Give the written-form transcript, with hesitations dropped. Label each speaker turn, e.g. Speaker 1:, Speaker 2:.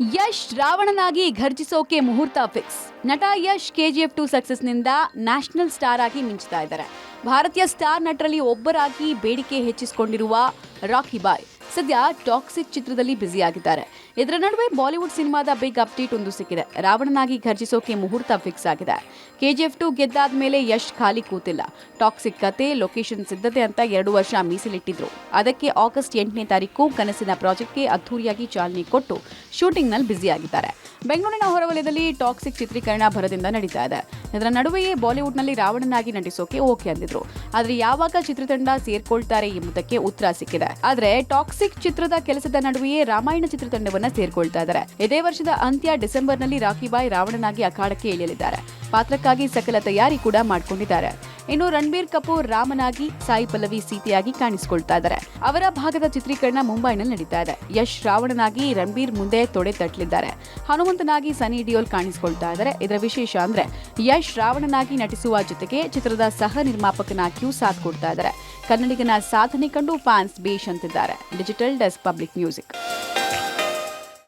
Speaker 1: ಯಶ್ ರಾವಣನಾಗಿ ಘರ್ಜಿಸೋಕೆ ಮುಹೂರ್ತ ಫಿಕ್ಸ್. ನಟ Yash KGF 2 ಸಕ್ಸಸ್ನಿಂದ national star ಆಗಿ ಮಿಂಚ್ತಾ ಇದ್ದಾರೆ. ಭಾರತೀಯ ಸ್ಟಾರ್ ನಟರಲ್ಲಿ ಒಬ್ಬರಾಗಿ ಬೇಡಿಕೆ ಹೆಚ್ಚಿಸಿಕೊಂಡಿರುವ ರಾಕಿ ಬಾಯ್ ಸದ್ಯ ಟಾಕ್ಸಿಕ್ ಚಿತ್ರದಲ್ಲಿ ಬ್ಯುಸಿಯಾಗಿದ್ದಾರೆ. ಇದರ ನಡುವೆ ಬಾಲಿವುಡ್ ಸಿನಿಮಾದ ಬಿಗ್ ಅಪ್ಡೇಟ್ ಒಂದು ಸಿಕ್ಕಿದೆ. ರಾವಣನಾಗಿ ಘರ್ಜಿಸೋಕೆ ಮುಹೂರ್ತ ಫಿಕ್ಸ್ ಆಗಿದೆ. KGF 2 ಗೆದ್ದಾದ ಮೇಲೆ ಯಶ್ ಖಾಲಿ ಕೂತಿಲ್ಲ. ಟಾಕ್ಸಿಕ್ ಕತೆ, ಲೊಕೇಶನ್ ಸಿದ್ಧತೆ ಅಂತ 2 ವರ್ಷ ಮೀಸಲಿಟ್ಟಿದ್ರು. ಅದಕ್ಕೆ ಆಗಸ್ಟ್ 8ನೇ ತಾರೀಕು ಕನಸಿನ ಪ್ರಾಜೆಕ್ಟ್ಗೆ ಅದ್ಧೂರಿಯಾಗಿ ಚಾಲನೆ ಕೊಟ್ಟು ಶೂಟಿಂಗ್ನಲ್ಲಿ ಬ್ಯುಸಿಯಾಗಿದ್ದಾರೆ. ಬೆಂಗಳೂರಿನ ಹೊರವಲಯದಲ್ಲಿ ಟಾಕ್ಸಿಕ್ ಚಿತ್ರೀಕರಣ ಭರದಿಂದ ನಡೀತಾ ಇದೆ. ಇದರ ನಡುವೆಯೇ ಬಾಲಿವುಡ್ನಲ್ಲಿ ರಾವಣನಾಗಿ ನಟಿಸೋಕೆ ಓಕೆ ಅಂದಿದ್ರು. ಆದ್ರೆ ಯಾವಾಗ ಚಿತ್ರತಂಡ ಸೇರ್ಕೊಳ್ತಾರೆ ಎಂಬುದಕ್ಕೆ ಉತ್ತರ ಸಿಕ್ಕಿದೆ. ಆದ್ರೆ ಟಾಕ್ಸಿಕ್ ಚಿತ್ರದ ಕೆಲಸದ ನಡುವೆಯೇ ರಾಮಾಯಣ ಚಿತ್ರತಂಡವನ್ನ ಸೇರ್ಕೊಳ್ತಾ ಇದ್ದಾರೆ. ಇದೇ ವರ್ಷದ ಅಂತ್ಯ ಡಿಸೆಂಬರ್ನಲ್ಲಿ ರಾಕಿ ಬಾಯ್ ರಾವಣನಾಗಿ ಅಖಾಡಕ್ಕೆ ಇಳಿಯಲಿದ್ದಾರೆ. ಪಾತ್ರಕ್ಕಾಗಿ ಸಕಲ ತಯಾರಿ ಕೂಡ ಮಾಡಿಕೊಂಡಿದ್ದಾರೆ. ಇನ್ನು ರಣಬೀರ್ ಕಪೂರ್ ರಾಮನಾಗಿ, ಸಾಯಿ ಪಲ್ಲವಿ ಸೀತೆಯಾಗಿ ಕಾಣಿಸಿಕೊಳ್ತಾ ಇದ್ದಾರೆ. ಅವರ ಭಾಗದ ಚಿತ್ರೀಕರಣ ಮುಂಬೈನಲ್ಲಿ ನಡೀತಾ ಇದೆ. ಯಶ್ ರಾವಣನಾಗಿ ರಣಬೀರ್ ಮುಂದೆ ತೊಡೆ ತಟ್ಟಲಿದ್ದಾರೆ. ಹನುಮಂತನಾಗಿ ಸನಿ ಡಿಯೋಲ್ ಕಾಣಿಸಿಕೊಳ್ತಾ ಇದ್ದಾರೆ. ಇದರ ವಿಶೇಷ ಅಂದ್ರೆ ಯಶ್ ರಾವಣನಾಗಿ ನಟಿಸುವ ಜೊತೆಗೆ ಚಿತ್ರದ ಸಹ ನಿರ್ಮಾಪಕನಾಗಿಯೂ ಸಾಥ್ ಕೊಡ್ತಾ ಇದ್ದಾರೆ. ಕನ್ನಡಿಗನ ಸಾಧನೆ ಕಂಡು ಫ್ಯಾನ್ಸ್ ಬೇಷ್ ಅಂತಿದ್ದಾರೆ. Digital desk public music.